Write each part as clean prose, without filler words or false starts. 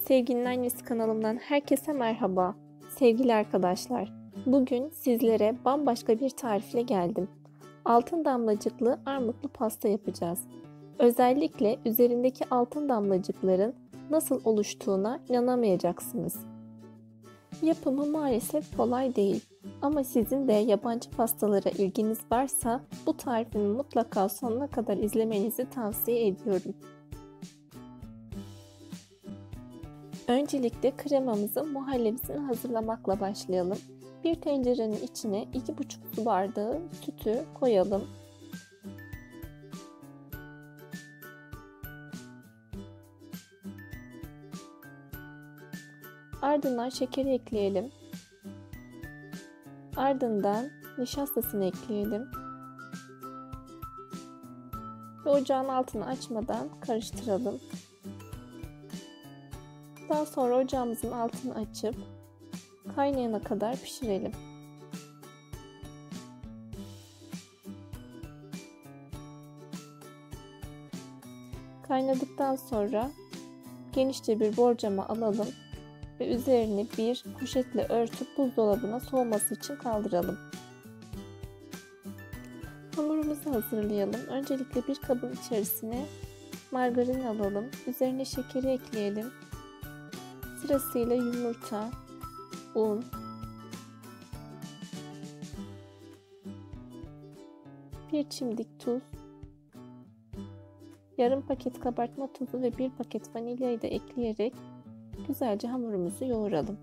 Sevginin Annesi kanalımdan herkese merhaba. Sevgili arkadaşlar, bugün sizlere bambaşka bir tarifle geldim. Altın damlacıklı armutlu pasta yapacağız. Özellikle üzerindeki altın damlacıkların nasıl oluştuğuna inanamayacaksınız. Yapımı maalesef kolay değil. Ama sizin de yabancı pastalara ilginiz varsa bu tarifimi mutlaka sonuna kadar izlemenizi tavsiye ediyorum. Öncelikle kremamızın muhallebisini hazırlamakla başlayalım. Bir tencerenin içine 2,5 su bardağı sütü koyalım. Ardından şekeri ekleyelim. Ardından nişastasını ekleyelim. Ve ocağın altını açmadan karıştıralım. Daha sonra ocağımızın altını açıp kaynayana kadar pişirelim. Kaynadıktan sonra genişçe bir borcama alalım ve üzerini bir poşetle örtüp buzdolabına soğuması için kaldıralım. Hamurumuzu hazırlayalım. Öncelikle bir kabın içerisine margarin alalım. Üzerine şekeri ekleyelim. Sırasıyla yumurta, un, bir çimdik tuz, yarım paket kabartma tozu ve bir paket vanilyayı da ekleyerek güzelce hamurumuzu yoğuralım.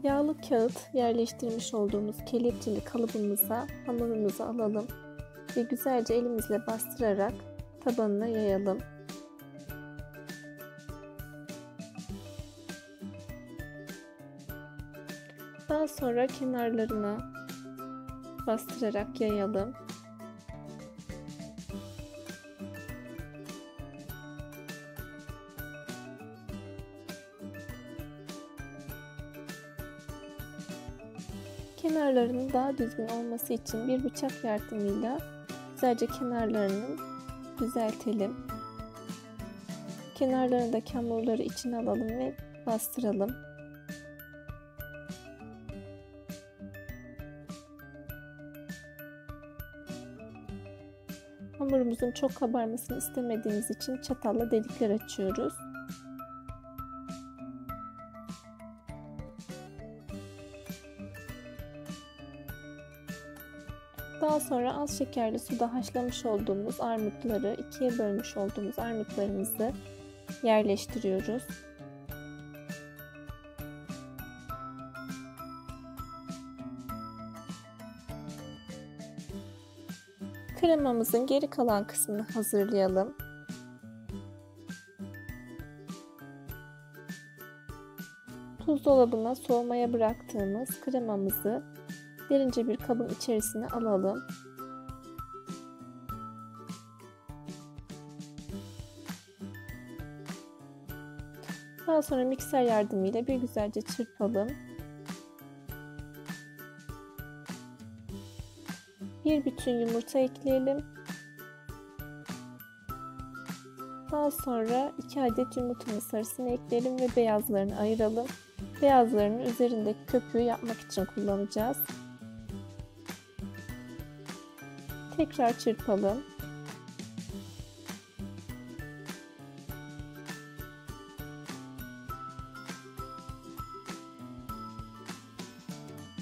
Yağlı kağıt yerleştirmiş olduğumuz kelepçeli kalıbımıza hamurumuzu alalım ve güzelce elimizle bastırarak tabanına yayalım. Daha sonra kenarlarına bastırarak yayalım. Kenarlarının daha düzgün olması için bir bıçak yardımıyla güzelce kenarlarını düzeltelim. Kenarlarındaki hamurları içine alalım ve bastıralım. Hamurumuzun çok kabarmasını istemediğimiz için çatalla delikler açıyoruz. Daha sonra az şekerli suda haşlamış olduğumuz armutları, ikiye bölmüş olduğumuz armutlarımızı yerleştiriyoruz. Kremamızın geri kalan kısmını hazırlayalım. Buzdolabına soğumaya bıraktığımız kremamızı derince bir kabın içerisine alalım. Daha sonra mikser yardımıyla bir güzelce çırpalım. Bir bütün yumurta ekleyelim. Daha sonra 2 adet yumurtanın sarısını ekleyelim ve beyazlarını ayıralım. Beyazlarını üzerindeki köpüğü yapmak için kullanacağız. Tekrar çırpalım.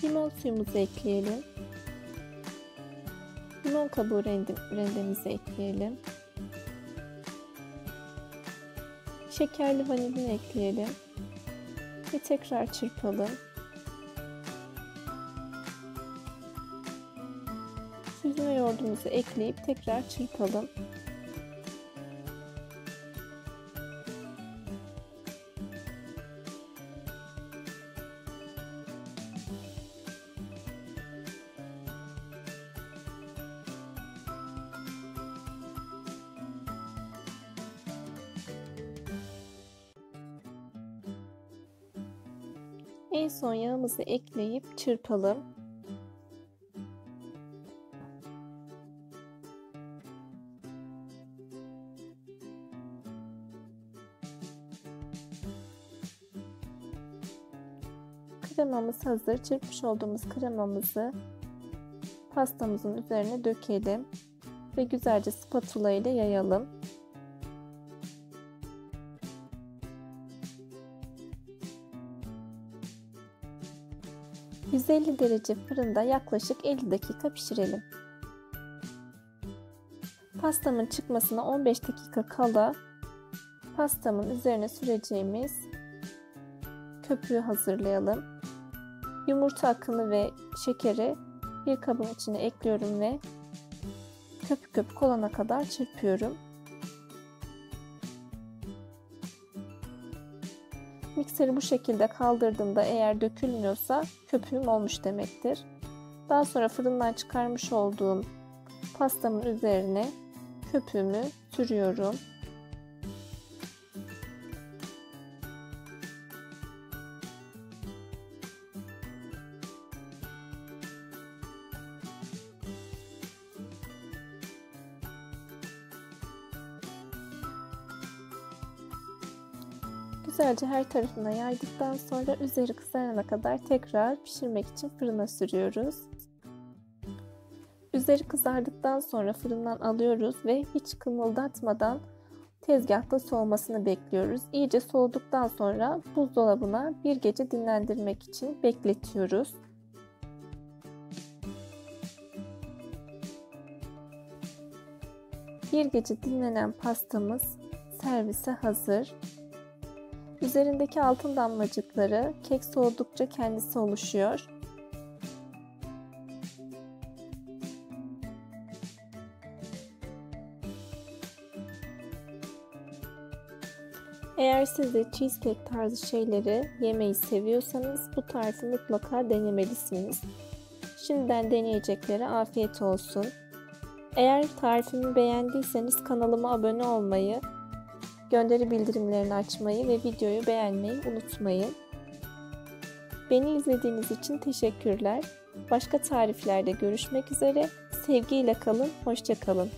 Limon suyumuzu ekleyelim. Limon kabuğu rendemizi ekleyelim. Şekerli vanilin ekleyelim. Ve tekrar çırpalım. Süzme yoğurdumuzu ekleyip tekrar çırpalım. En son yağımızı ekleyip çırpalım. Kremamız hazır. Çırpmış olduğumuz kremamızı pastamızın üzerine dökelim ve güzelce spatula ile yayalım. 150 derece fırında yaklaşık 50 dakika pişirelim. Pastamın çıkmasına 15 dakika kala pastamın üzerine süreceğimiz köpüğü hazırlayalım. Yumurta akını ve şekeri bir kabın içine ekliyorum ve köpük köpük olana kadar çırpıyorum. Mikseri bu şekilde kaldırdığımda eğer dökülmüyorsa köpüğüm olmuş demektir. Daha sonra fırından çıkarmış olduğum pastamın üzerine köpüğümü sürüyorum. Güzelce her tarafına yaydıktan sonra üzeri kızarana kadar tekrar pişirmek için fırına sürüyoruz. Üzeri kızardıktan sonra fırından alıyoruz ve hiç kımıldatmadan tezgahta soğumasını bekliyoruz. İyice soğuduktan sonra buzdolabına bir gece dinlendirmek için bekletiyoruz. Bir gece dinlenen pastamız servise hazır. Üzerindeki altın damlacıkları kek soğudukça kendisi oluşuyor. Eğer siz de cheesecake tarzı şeyleri yemeyi seviyorsanız bu tarifi mutlaka denemelisiniz. Şimdiden deneyeceklere afiyet olsun. Eğer tarifimi beğendiyseniz kanalıma abone olmayı, gönderi bildirimlerini açmayı ve videoyu beğenmeyi unutmayın. Beni izlediğiniz için teşekkürler. Başka tariflerde görüşmek üzere. Sevgiyle kalın, hoşça kalın.